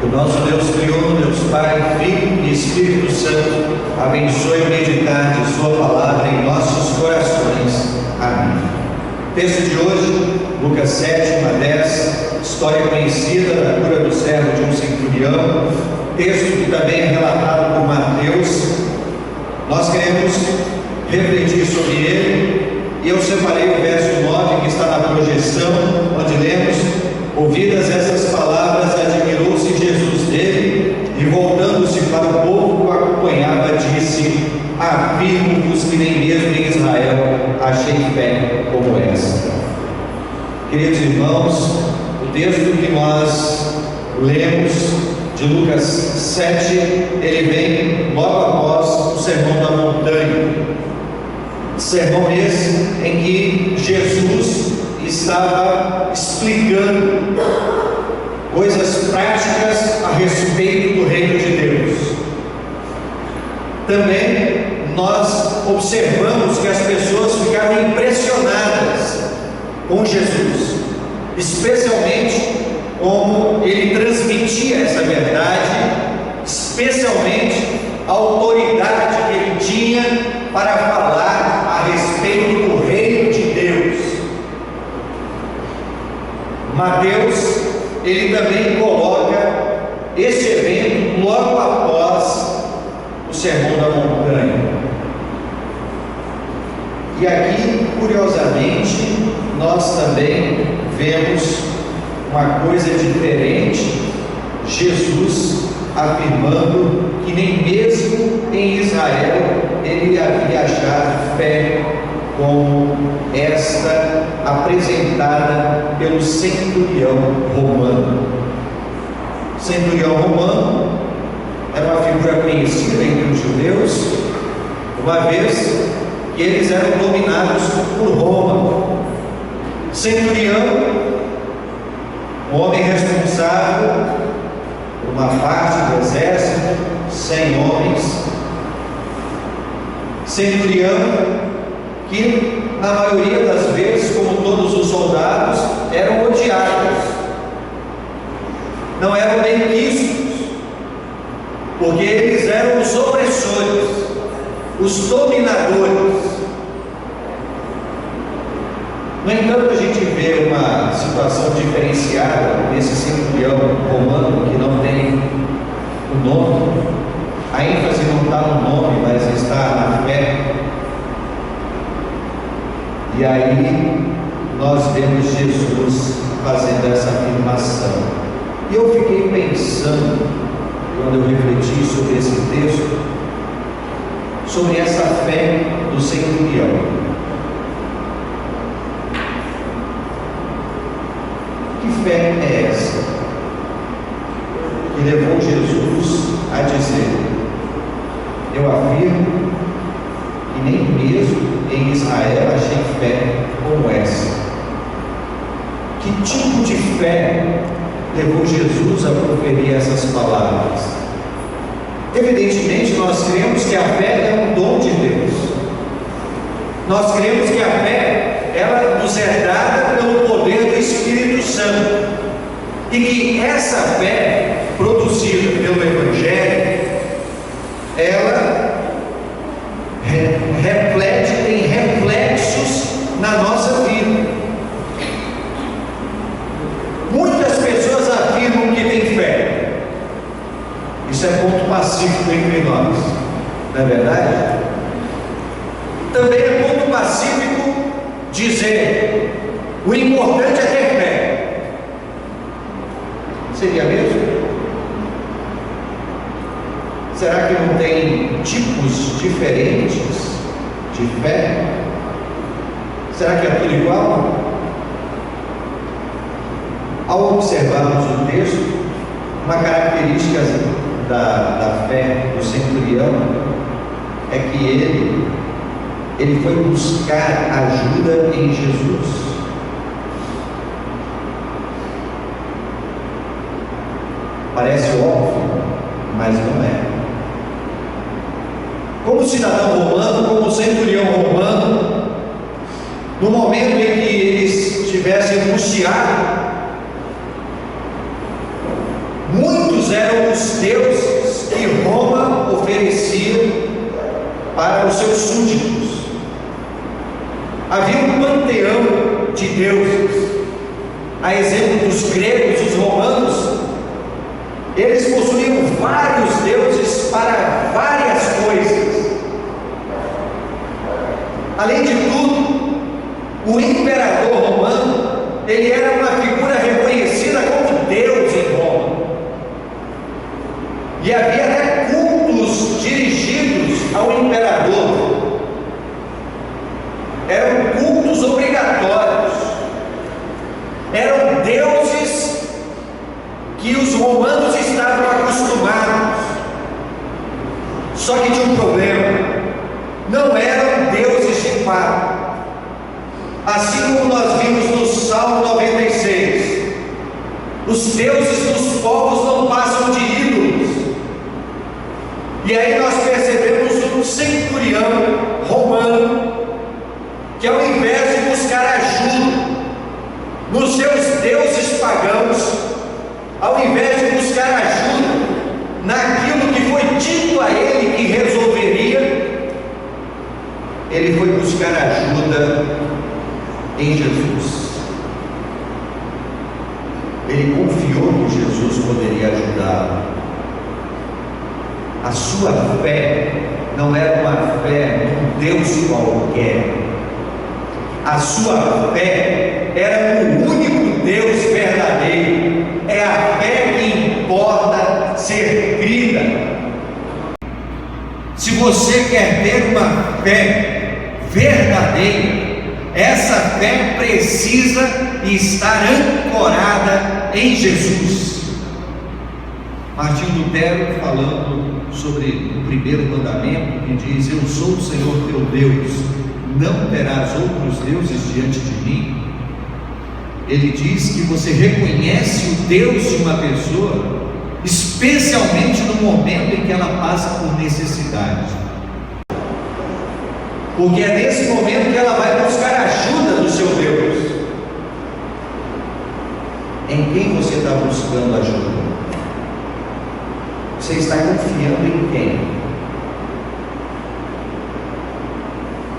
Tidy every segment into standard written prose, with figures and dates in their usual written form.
O nosso Deus Triuno, Deus Pai, Filho e Espírito Santo, abençoe o meditar de Sua palavra em nossos corações. Amém. Texto de hoje, Lucas 7, 10, história conhecida da cura do servo de um centurião, texto que também é relatado por Mateus. Nós queremos refletir sobre ele, e eu separei o verso 9 que está na projeção, onde lemos: ouvidas essas palavras, admirou-se Jesus dele, e voltando-se para o povo que o acompanhava, disse: afirmo-vos que nem mesmo em Israel achei fé como essa. Queridos irmãos, o texto que nós lemos de Lucas 7, ele vem logo após o Sermão da Montanha. Sermão esse em que Jesus estava explicando coisas práticas a respeito do reino de Deus. Também nós observamos que as pessoas ficaram impressionadas com Jesus, especialmente como ele transmitia essa verdade, especialmente a autoridade que ele tinha para falar a respeito do reino de Deus. Mateus, ele também coloca esse evento logo após o Sermão da Montanha. E aqui, curiosamente, nós também vemos uma coisa diferente: Jesus afirmando que nem mesmo em Israel ele havia achado fé como esta apresentada pelo centurião romano. O centurião romano era uma figura conhecida entre os judeus, uma vez que eles eram dominados por Roma. Centurião, um homem responsável por uma parte do exército, 100 homens. Centurião que, na maioria das vezes, como todos os soldados, eram odiados, não eram bem vistos, porque eles eram os opressores, os dominadores. No entanto, a gente vê uma situação diferenciada nesse centurião romano, que não tem o nome. A ênfase não está no nome, mas está na fé. E aí nós vemos Jesus fazendo essa afirmação. E eu fiquei pensando, quando eu refleti sobre esse texto, sobre essa fé do centurião. Que fé é essa que levou Jesus a dizer: eu afirmo que nem mesmo em Israel achei fé como essa? Que tipo de fé levou Jesus a proferir essas palavras? Evidentemente, nós cremos que a fé é um dom de Deus. Nós cremos que a fé, ela nos é dada pelo poder do Espírito Santo, e que essa fé produzida pelo Evangelho, ela tem reflexos na nossa vida. Muitas pessoas afirmam que têm fé. Isso é ponto pacífico entre nós, não é verdade? Também é ponto pacífico dizer: o importante é ter fé. Seria mesmo? Será que não tem tipos diferentes de fé? Será que é tudo igual? Ao observarmos o texto, uma característica da fé do centurião é que ele foi buscar ajuda em Jesus. Parece óbvio, mas não é. Como cidadão romano, como centurião romano, no momento em que eles tivessem angustiado, Muitos eram os deuses que Roma oferecia para os seus súditos. Havia um panteão de deuses, a exemplo dos gregos, os romanos. Eles possuíam vários deuses para várias coisas. Além de tudo, o imperador romano, ele era uma figura reconhecida como Deus em Roma. E havia até cultos dirigidos ao imperador. Eram cultos obrigatórios. Eram deuses que os romanos estavam acostumados. Só que tinha um problema: não eram deuses de fato. Assim como nós vimos no Salmo 96, os deuses dos povos não passam de ídolos. E aí nós percebemos um centurião romano que, ao invés de buscar ajuda nos seus deuses pagãos, ao invés de buscar ajuda naquilo que foi dito a ele que resolveria, ele foi buscar ajuda em Jesus. Ele confiou que Jesus poderia ajudá-lo. A sua fé não era uma fé num Deus qualquer. A sua fé era no único Deus verdadeiro. É a fé que importa ser crida. Se você quer ter uma fé verdadeira, essa fé precisa estar ancorada em Jesus. Martinho Lutero, falando sobre o primeiro mandamento, que diz: eu sou o Senhor teu Deus, não terás outros deuses diante de mim. Ele diz que você reconhece o Deus de uma pessoa, especialmente no momento em que ela passa por necessidade, porque é nesse momento que ela vai buscar a ajuda do seu Deus. Em quem você está buscando ajuda? Você está confiando em quem?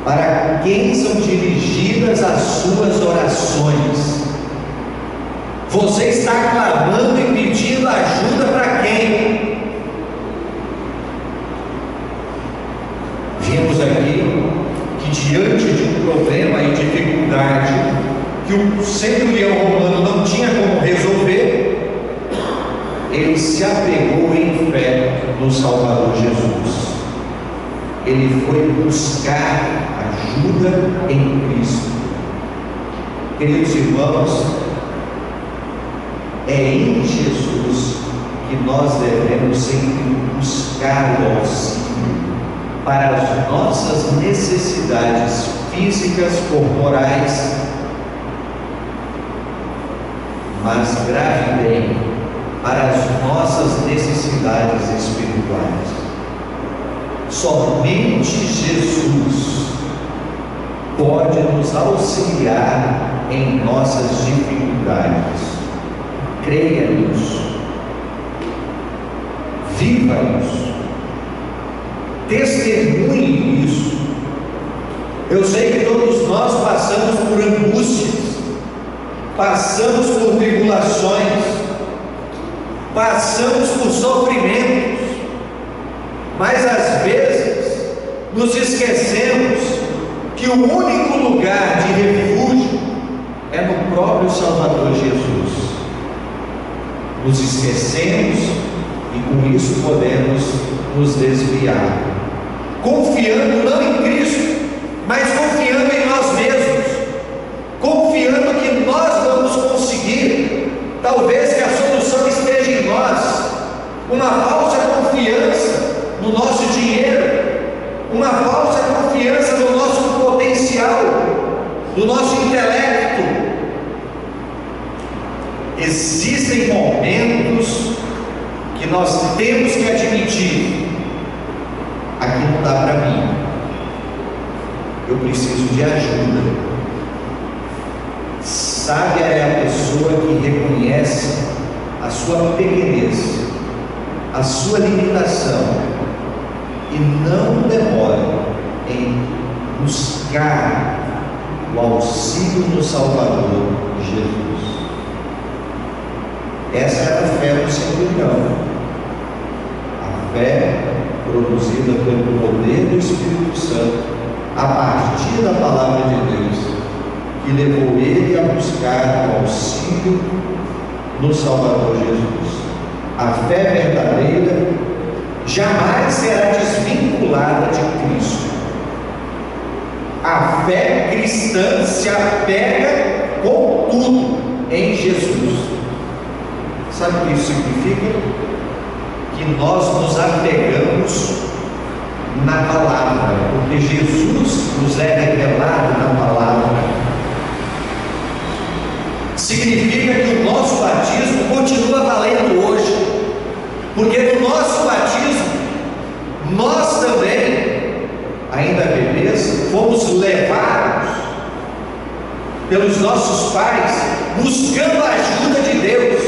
Para quem são dirigidas as suas orações? Você está clamando e pedindo ajuda para quem? Vimos aqui que, diante de um problema e dificuldade que o centurião romano não tinha como resolver, ele se apegou em fé no Salvador Jesus. Ele foi buscar ajuda em Cristo. Queridos irmãos, é em Jesus que nós devemos sempre buscar o auxílio para as nossas necessidades físicas, corporais, mas grave bem, para as nossas necessidades espirituais. Somente Jesus pode nos auxiliar em nossas dificuldades. Creia nisso, viva isso, testemunhe isso. Eu sei que todos nós passamos por angústias, passamos por tribulações, passamos por sofrimentos, mas às vezes nos esquecemos que o único lugar de refúgio é no próprio Salvador Jesus. Nos esquecemos e com isso podemos nos desviar, confiando não em Cristo, mas confiando em nós mesmos, confiando que nós vamos conseguir. Talvez que a solução esteja em nós, uma falsa confiança no nosso dinheiro, uma falsa confiança no nosso potencial, no nosso intelecto. Existem momentos que nós temos que admitir: aqui não dá para mim, eu preciso de ajuda. Sábia é a pessoa que reconhece a sua pequenez, a sua limitação, e não demore em buscar o auxílio do Salvador Jesus. Essa era a fé do centurião, a fé produzida pelo poder do Espírito Santo, a partir da palavra de Deus, que levou ele a buscar o auxílio no Salvador Jesus. A fé verdadeira jamais será desvinculada de Cristo. A fé cristã se apega com tudo em Jesus. Sabe o que isso significa? Que nós nos apegamos na palavra, porque Jesus nos é revelado na palavra. Significa que o nosso batismo continua valendo hoje, porque no nosso batismo nós também, ainda bebês, fomos levados pelos nossos pais, buscando a ajuda de Deus,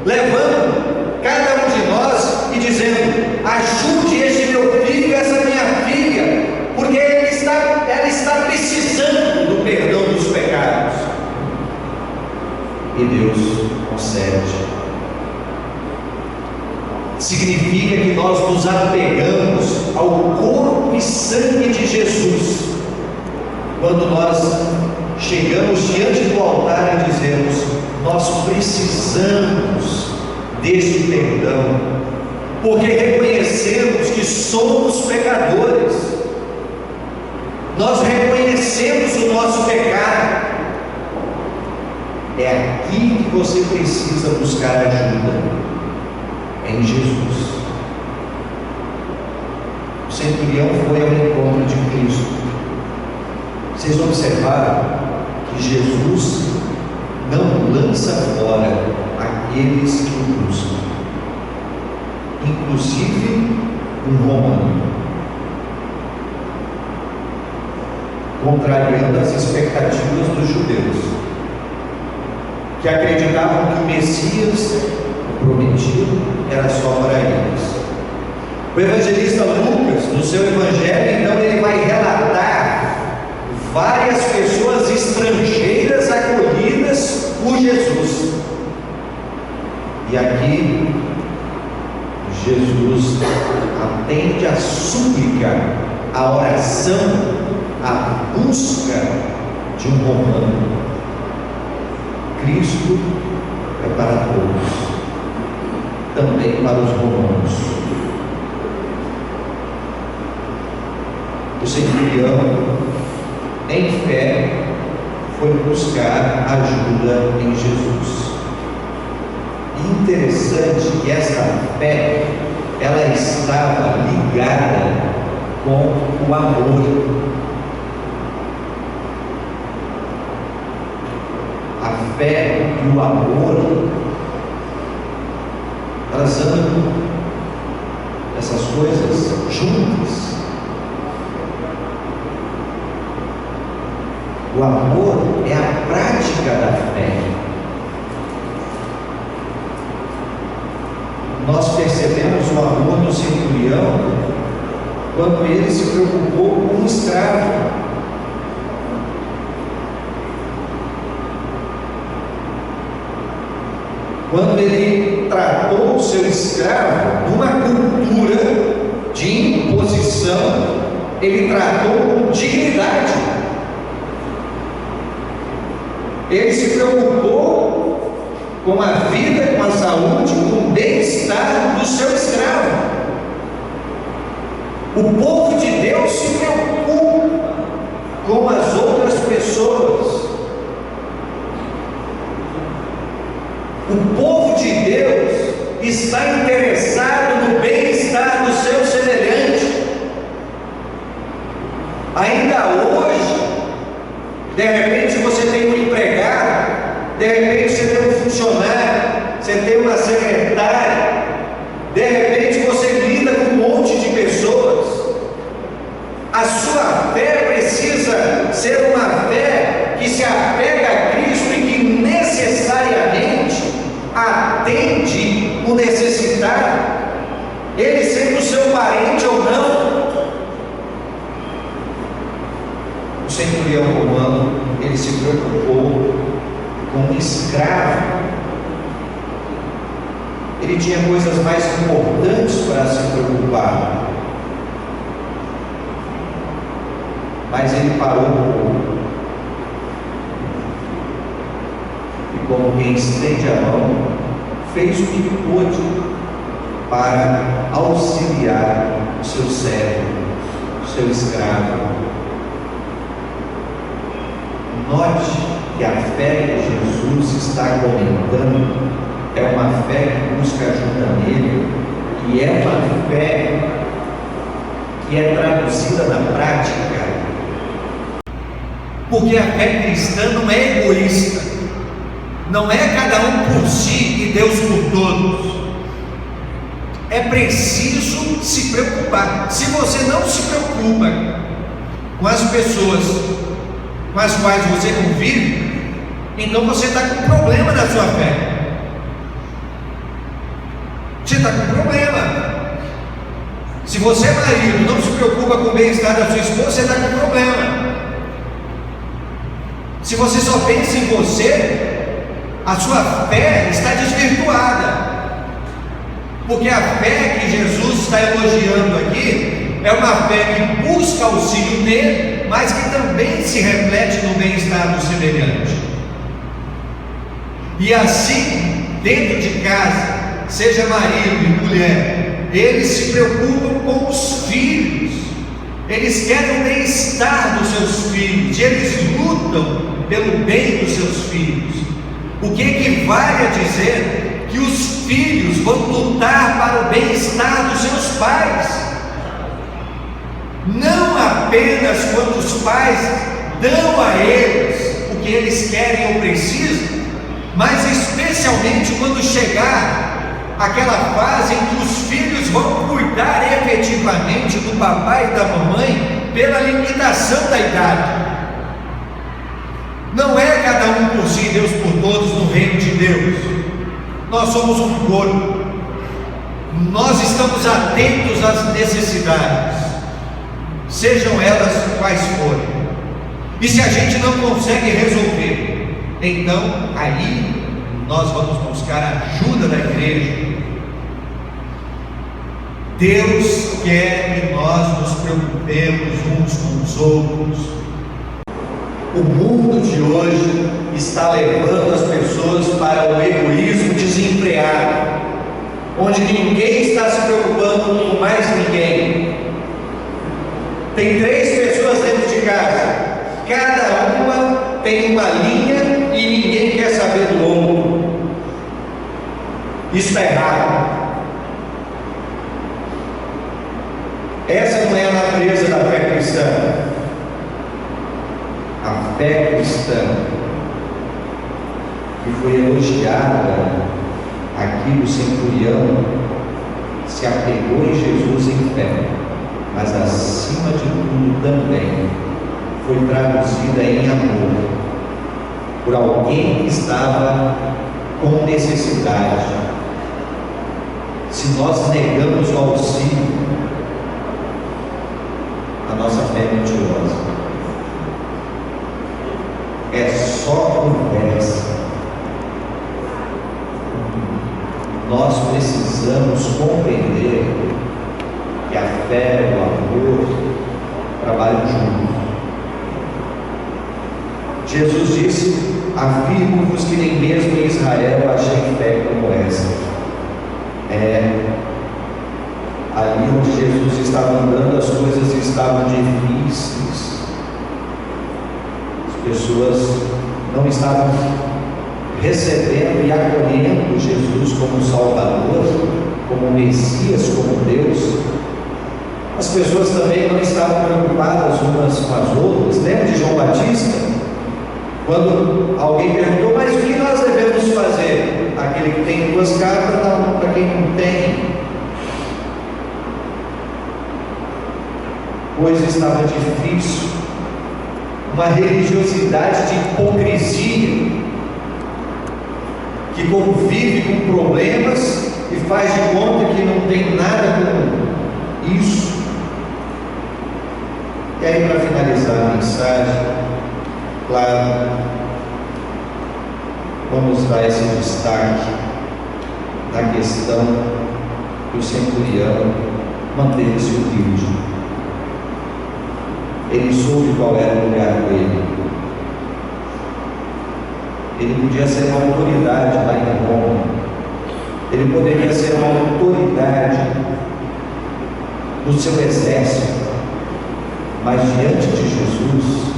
levando cada um de nós e dizendo: ajude este meu filho, essa minha filha, porque ela está precisando do perdão dos pecados. E Deus concede. Significa que nós nos apegamos ao corpo e sangue de Jesus quando nós chegamos diante do altar e dizemos: nós precisamos deste perdão, porque reconhecemos que somos pecadores, nós reconhecemos o nosso pecado. É aqui que você precisa buscar ajuda, em Jesus. O centurião foi ao encontro de Cristo. Vocês observaram que Jesus não lança fora aqueles que o buscam, inclusive um romano, contrariando as expectativas dos judeus, que acreditavam que o Messias prometido era só para eles. O evangelista Lucas, no seu evangelho, então, ele vai relatar várias pessoas estrangeiras acolhidas por Jesus. E aqui Jesus atende a súplica, a oração, a busca de um romano. Cristo é para todos, também para os romanos. O centurião, em fé, foi buscar ajuda em Jesus. E interessante que essa fé, ela estava ligada com o amor. A fé e o amor, elas andam, essas coisas, juntas. O amor é a prática da fé. Nós percebemos o amor do centurião quando ele se preocupou com um escravo. Quando ele tratou o seu escravo numa cultura de imposição, ele tratou com dignidade. Ele se preocupou com a vida, com a saúde, com o bem-estar do seu escravo. O povo de Deus se preocupa com as outras pessoas. O povo de Deus está interessado no bem-estar do seu semelhante. Ainda hoje, de repente você tem um empregado, de repente você tem um funcionário, você tem uma secretária, de repente você lida com um monte de pessoas. A sua fé precisa ser uma fé que se apega a Cristo e que necessariamente atende aparente ou não. O centurião romano, ele se preocupou com um escravo. Ele tinha coisas mais importantes para se preocupar. Mas ele parou um pouco. E como quem estende a mão, fez o que pôde para auxiliar o seu servo, o seu escravo. Note que a fé que Jesus está comentando é uma fé que busca ajuda nele, e é uma fé que é traduzida na prática, porque a fé cristã não é egoísta, não é cada um por si e Deus por todos. É preciso se preocupar. Se você não se preocupa com as pessoas com as quais você convive, então você está com um problema na sua fé. Você está com problema. Se você, marido, não se preocupa com o bem-estar da sua esposa, você está com problema. Se você só pensa em você, a sua fé está desvirtuada. Porque a fé que Jesus está elogiando aqui é uma fé que busca auxílio nele, mas que também se reflete no bem-estar do semelhante. E assim, dentro de casa, seja marido e mulher, eles se preocupam com os filhos, eles querem o bem-estar dos seus filhos, e eles lutam pelo bem dos seus filhos, o que equivale a dizer que os filhos vão lutar para o bem-estar dos seus pais, não apenas quando os pais dão a eles o que eles querem ou precisam, mas especialmente quando chegar aquela fase em que os filhos vão cuidar efetivamente do papai e da mamãe pela limitação da idade. Não é cada um por si, Deus por todos no reino de Deus. Nós somos um corpo. Nós estamos atentos às necessidades, sejam elas quais forem. E se a gente não consegue resolver, então aí nós vamos buscar a ajuda da igreja. Deus quer que nós nos preocupemos uns com os outros. O mundo de hoje está levando as pessoas para o egoísmo desenfreado, onde ninguém está se preocupando com mais ninguém. Tem 3 pessoas dentro de casa, cada uma tem uma linha e ninguém quer saber do outro. Isso está errado. Essa não é a natureza da fé cristã. A fé cristã, que foi elogiada aqui do centurião, se apegou em Jesus em fé, mas acima de tudo também foi traduzida em amor por alguém que estava com necessidade. Se nós negamos o auxílio, a nossa fé é mentirosa. É só conversa. Nós precisamos compreender que a fé e o amor trabalham juntos. Jesus disse: afirmo-vos que nem mesmo em Israel achei fé como essa. Ali onde Jesus estava andando, as coisas estavam difíceis. As pessoas não estavam recebendo e acolhendo Jesus como Salvador, como Messias, como Deus. As pessoas também não estavam preocupadas umas com as outras. Lembra de João Batista? Quando alguém perguntou: mas o que nós devemos fazer? Aquele que tem 2 cabras dá uma para quem não tem. Pois estava difícil. Uma religiosidade de hipocrisia, que convive com problemas e faz de conta que não tem nada isso. E aí, para finalizar a mensagem, claro, vamos dar esse destaque na questão que o centurião manteve-se humilde. Ele soube qual era o lugar dele. Ele podia ser uma autoridade lá em Roma. Ele poderia ser uma autoridade no seu exército. Mas diante de Jesus,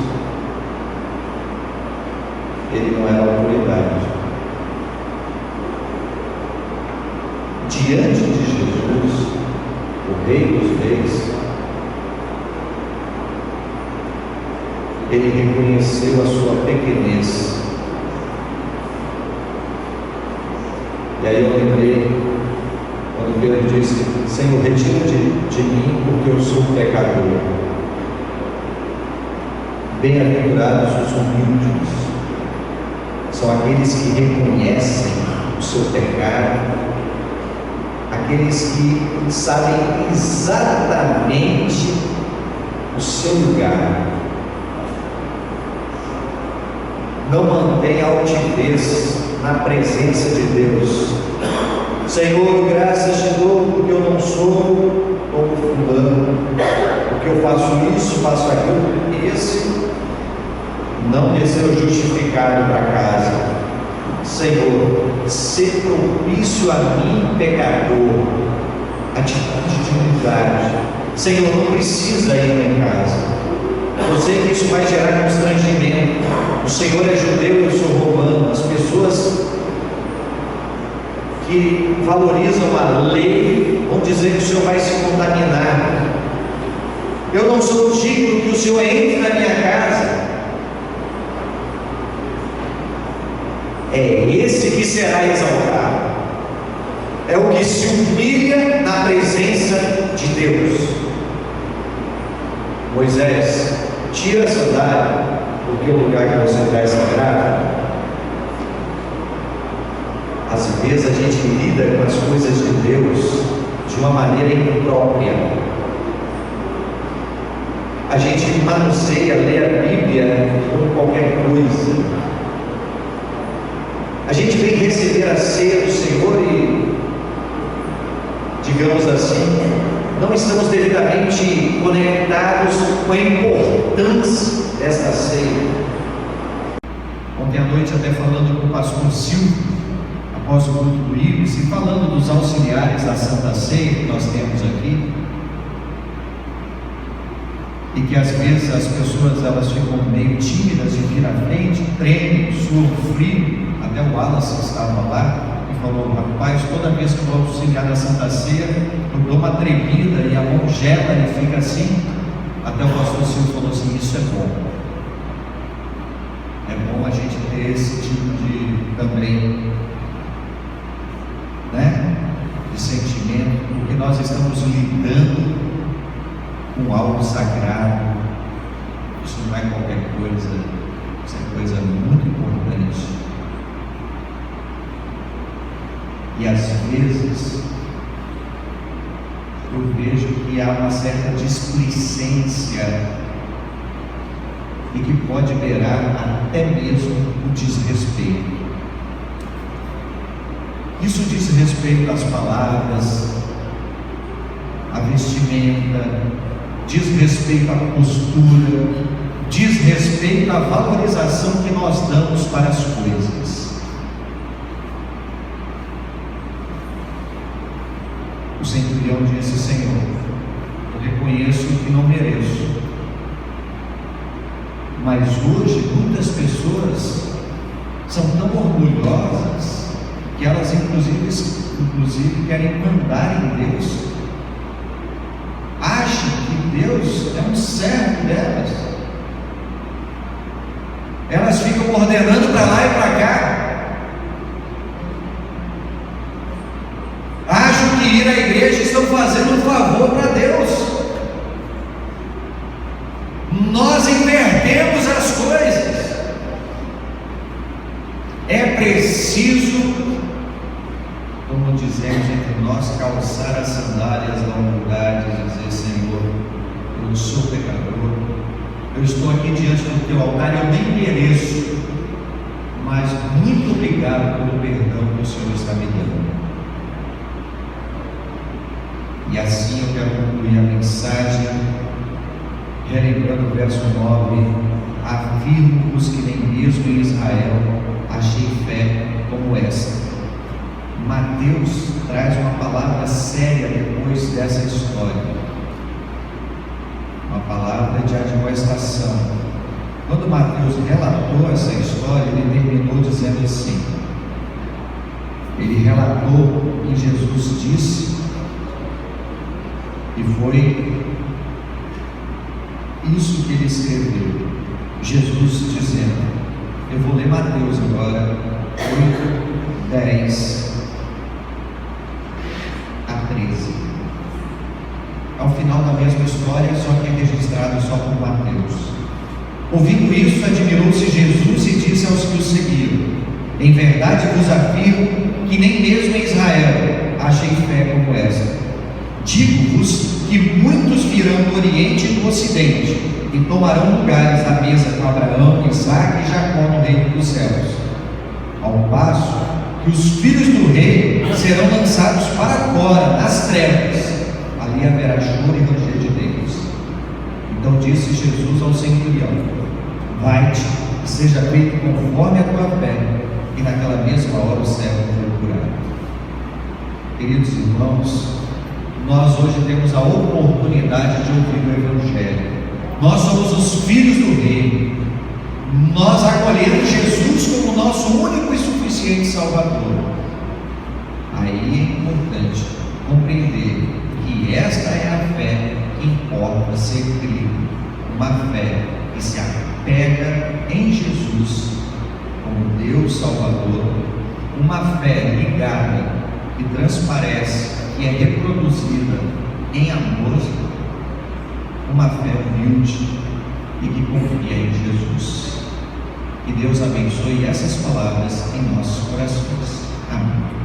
ele não era autoridade. Diante de Jesus, o Rei dos Reis, ele reconheceu a sua pequenez. E aí eu lembrei quando Pedro disse: Senhor, retira de mim, porque eu sou um pecador. Bem-aventurados os humildes, são aqueles que reconhecem o seu pecado, aqueles que sabem exatamente o seu lugar. Não mantém altivez na presença de Deus. Senhor, graças te dou porque eu não sou como fulano, porque eu faço isso, faço aquilo. Esse não desceu justificado para casa. Senhor, ser propício a mim, pecador. Atitude de humildade. Senhor, não precisa ir lá em casa. Eu sei que isso vai gerar constrangimento. O Senhor é judeu, eu sou romano. As pessoas que valorizam a lei vão dizer que o Senhor vai se contaminar. Eu não sou digno que o Senhor entre na minha casa. É esse que será exaltado. É o que se humilha na presença de Deus. Moisés, tira a sandália, porque o lugar que você está é sagrado. Às vezes a gente lida com as coisas de Deus de uma maneira imprópria. A gente manuseia, lê a Bíblia como qualquer coisa. A gente vem receber a ceia do Senhor e, digamos assim, não estamos devidamente conectados com a importância desta ceia. Ontem à noite, até falando com o pastor Silvio, após o culto do Ibis, e falando dos auxiliares da Santa Ceia que nós temos aqui, e que às vezes as pessoas elas ficam meio tímidas de vir à frente, tremem, suam frio. Até o Wallace que estava lá e falou: rapaz, toda vez que eu vou auxiliar da Santa Ceia, eu dou uma tremida e a mão gela e fica assim. Até o pastor Silvio falou assim: isso é bom. É bom a gente ter esse tipo de também, né, de sentimento, porque nós estamos lidando com algo sagrado. Isso não é qualquer coisa, isso é coisa muito importante. E às vezes eu vejo que há uma certa displicência e que pode beirar até mesmo o desrespeito. Isso diz respeito às palavras, à vestimenta, diz respeito à postura, diz respeito à valorização que nós damos para as coisas. O centurião disse: Senhor, eu reconheço que não mereço, mas hoje muitas pessoas são tão orgulhosas que elas inclusive querem mandar em Deus, acham que Deus é um servo delas, elas ficam ordenando para lá e para cá. Acham que ir à igreja estão fazendo um favor para Deus. Nós invertemos as coisas. É preciso, como dizemos entre nós calçar as sandálias da humildade e dizer: Senhor, eu sou pecador, eu estou aqui diante do teu altar, eu nem mereço, mas muito obrigado pelo perdão que o Senhor está me dando. E assim eu quero concluir a mensagem, relembrando o verso 9: afirmo-vos que nem mesmo em Israel achei fé como esta. Mateus traz uma palavra séria depois dessa história, uma palavra de admoestação. Quando Mateus relatou essa história, ele terminou dizendo assim: ele relatou que Jesus disse, e foi isso que ele escreveu. Jesus dizendo, eu vou ler Mateus agora, 8, 10 a 13. Ao final da mesma história, só que é registrado só por Mateus. Ouvindo isso, admirou-se Jesus e disse aos que o seguiram: em verdade vos afirmo que nem mesmo em Israel achei fé como esta. Digo-vos que muitos virão do Oriente e do Ocidente e tomarão lugares à mesa com Abraão, Isaque e Jacó no reino dos céus, ao passo que os filhos do rei serão lançados para fora, nas trevas. Ali haverá choro e ranger de dentes. Então disse Jesus ao centurião: vai-te, seja feito conforme a tua fé. E naquela mesma hora o servo foi curado. Queridos irmãos, nós hoje temos a oportunidade de ouvir o Evangelho. Nós somos os filhos do rei. Nós acolhemos Jesus como nosso único e suficiente Salvador. Aí é importante compreender que esta é a fé que importa ser crida, uma fé que se apega em Jesus como Deus Salvador, uma fé ligada, que transparece, que é reproduzida em amor, uma fé humilde e que confia em Jesus. Que Deus abençoe essas palavras em nossos corações. Amém.